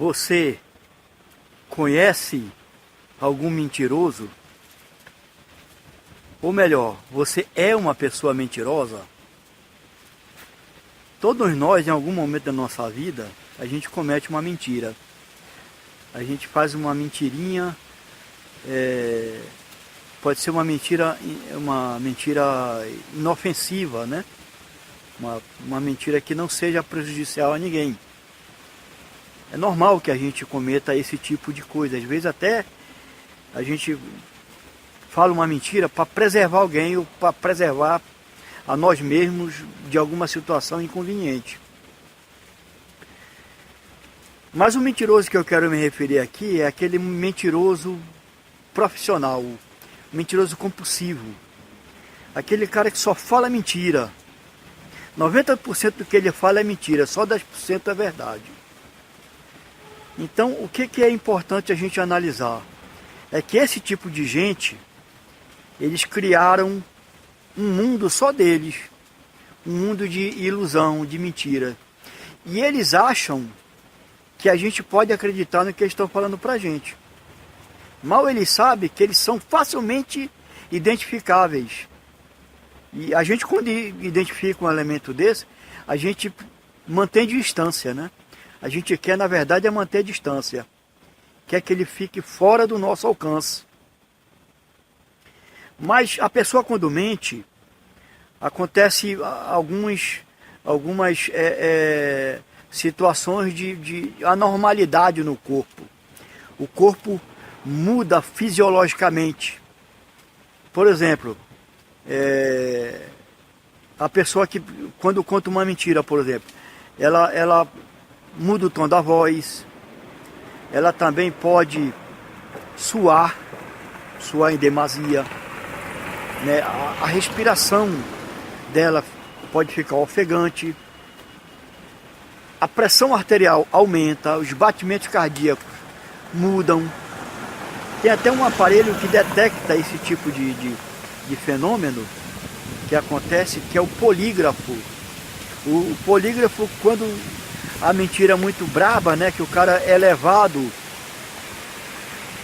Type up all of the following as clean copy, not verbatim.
Você conhece algum mentiroso? Ou melhor, você é uma pessoa mentirosa? Todos nós, em algum momento da nossa vida, a gente comete uma mentira. A gente faz uma mentirinha, pode ser uma mentira inofensiva, né? Uma mentira que não seja prejudicial a ninguém. É normal que a gente cometa esse tipo de coisa. Às vezes até a gente fala uma mentira para preservar alguém ou para preservar a nós mesmos de alguma situação inconveniente. Mas o mentiroso que eu quero me referir aqui é aquele mentiroso profissional, o mentiroso compulsivo. Aquele cara que só fala mentira. 90% do que ele fala é mentira, só 10% é verdade. Então, o que é importante a gente analisar? É que esse tipo de gente, eles criaram um mundo só deles, um mundo de ilusão, de mentira. E eles acham que a gente pode acreditar no que eles estão falando pra gente. Mal eles sabem que eles são facilmente identificáveis. E a gente, quando identifica um elemento desse, a gente mantém distância, né? A gente quer, na verdade, é manter distância. Quer que ele fique fora do nosso alcance. Mas a pessoa quando mente, acontece algumas situações de anormalidade no corpo. O corpo muda fisiologicamente. Por exemplo, a pessoa que, quando conta uma mentira, por exemplo, ela muda o tom da voz, ela também pode suar em demasia, né? A respiração dela pode ficar ofegante, a pressão arterial aumenta, os batimentos cardíacos mudam. Tem até um aparelho que detecta esse tipo de fenômeno que acontece, que é o polígrafo. O polígrafo, quando a mentira é muito braba, né, que o cara é levado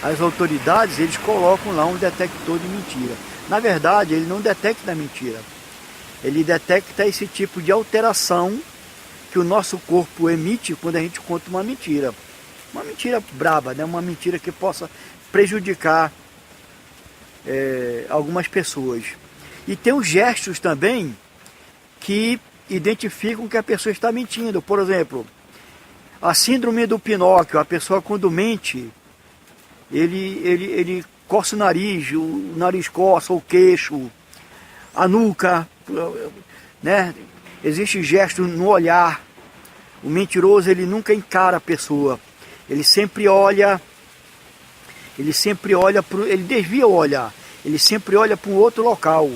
às autoridades, eles colocam lá um detector de mentira. Na verdade, ele não detecta a mentira. Ele detecta esse tipo de alteração que o nosso corpo emite quando a gente conta uma mentira. Uma mentira braba, né? Uma mentira que possa prejudicar algumas pessoas. E tem os gestos também que identificam que a pessoa está mentindo. Por exemplo, a síndrome do Pinóquio, a pessoa quando mente, ele coça o nariz coça, o queixo, a nuca, né? Existe gesto no olhar. O mentiroso, ele nunca encara a pessoa. Ele sempre olha, ele desvia o olhar, ele sempre olha para um outro local.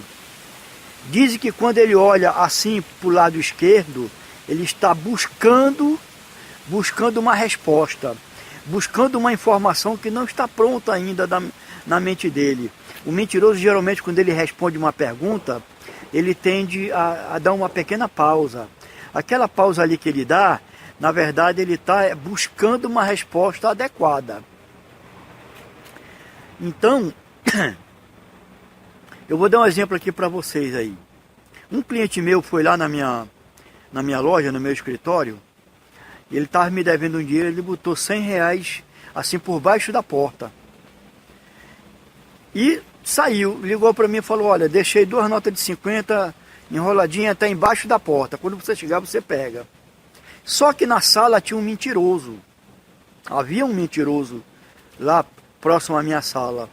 Dizem que quando ele olha assim para o lado esquerdo, ele está buscando uma resposta, buscando uma informação que não está pronta ainda na mente dele. O mentiroso, geralmente, quando ele responde uma pergunta, ele tende a dar uma pequena pausa. Aquela pausa ali que ele dá, na verdade, ele está buscando uma resposta adequada. Então, eu vou dar um exemplo aqui para vocês aí. Um cliente meu foi lá na minha loja, no meu escritório, ele estava me devendo um dinheiro, ele botou R$100 assim por baixo da porta. E saiu, ligou para mim e falou, olha, deixei 2 notas de 50 enroladinha até embaixo da porta, quando você chegar você pega. Só que na sala tinha um mentiroso, havia um mentiroso lá próximo à minha sala.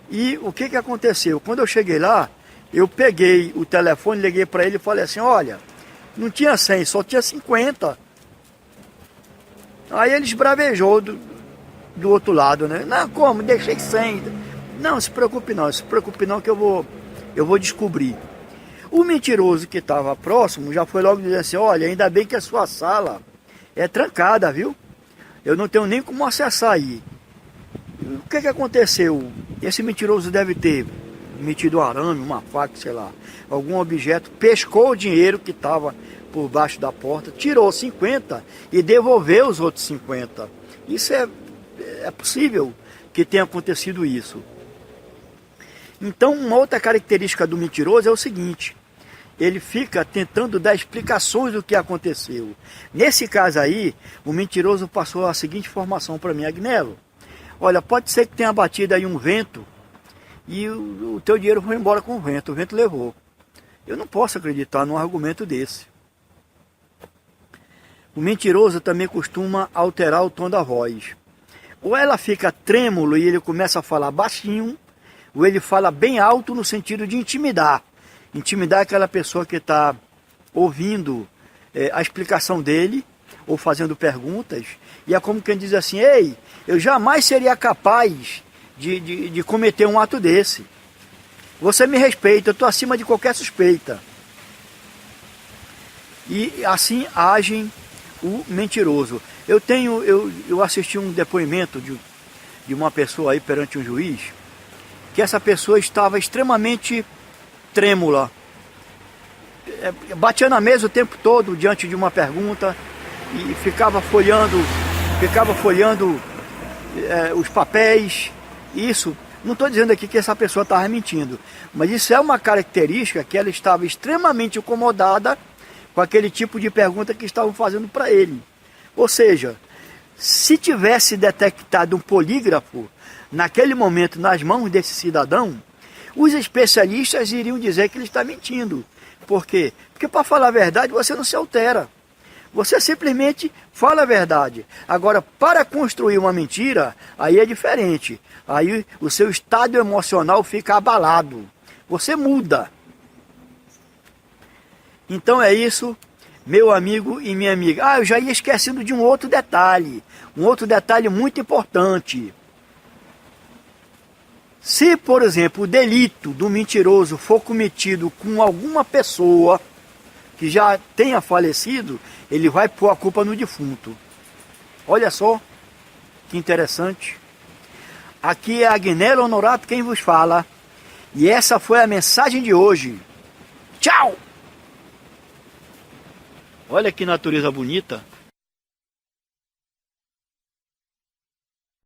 E o que aconteceu? Quando eu cheguei lá, eu peguei o telefone, liguei para ele e falei assim, olha, não tinha 100, só tinha 50. Aí ele esbravejou do outro lado, né? Não, como? Deixei 100. Não se preocupe não que eu vou descobrir. O mentiroso que estava próximo já foi logo dizer assim, olha, ainda bem que a sua sala é trancada, viu? Eu não tenho nem como acessar aí. O que aconteceu? Esse mentiroso deve ter metido arame, uma faca, sei lá, algum objeto, pescou o dinheiro que estava por baixo da porta, tirou 50 e devolveu os outros 50. Isso é possível que tenha acontecido isso. Então, uma outra característica do mentiroso é o seguinte: ele fica tentando dar explicações do que aconteceu. Nesse caso aí, o mentiroso passou a seguinte informação para mim: Agnello, olha, pode ser que tenha batido aí um vento e o teu dinheiro foi embora com o vento levou. Eu não posso acreditar num argumento desse. O mentiroso também costuma alterar o tom da voz. Ou ela fica trêmulo e ele começa a falar baixinho, ou ele fala bem alto no sentido de intimidar. Intimidar aquela pessoa que está ouvindo a explicação dele, ou fazendo perguntas, e é como quem diz assim: ei, eu jamais seria capaz de cometer um ato desse. Você me respeita, eu estou acima de qualquer suspeita. E assim agem o mentiroso. Eu assisti um depoimento de uma pessoa aí perante um juiz, que essa pessoa estava extremamente trêmula, batia na mesa o tempo todo diante de uma pergunta e ficava folheando os papéis. Isso, não estou dizendo aqui que essa pessoa estava mentindo, mas isso é uma característica que ela estava extremamente incomodada com aquele tipo de pergunta que estavam fazendo para ele. Ou seja, se tivesse detectado um polígrafo naquele momento nas mãos desse cidadão, os especialistas iriam dizer que ele está mentindo. Por quê? Porque para falar a verdade você não se altera. Você simplesmente fala a verdade. Agora, para construir uma mentira, aí é diferente. Aí o seu estado emocional fica abalado. Você muda. Então é isso, meu amigo e minha amiga. Eu já ia esquecendo de um outro detalhe muito importante. Se, por exemplo, o delito do mentiroso for cometido com alguma pessoa que já tenha falecido, ele vai pôr a culpa no defunto. Olha só, que interessante. Aqui é Agnello Honorato quem vos fala. E essa foi a mensagem de hoje. Tchau! Olha que natureza bonita.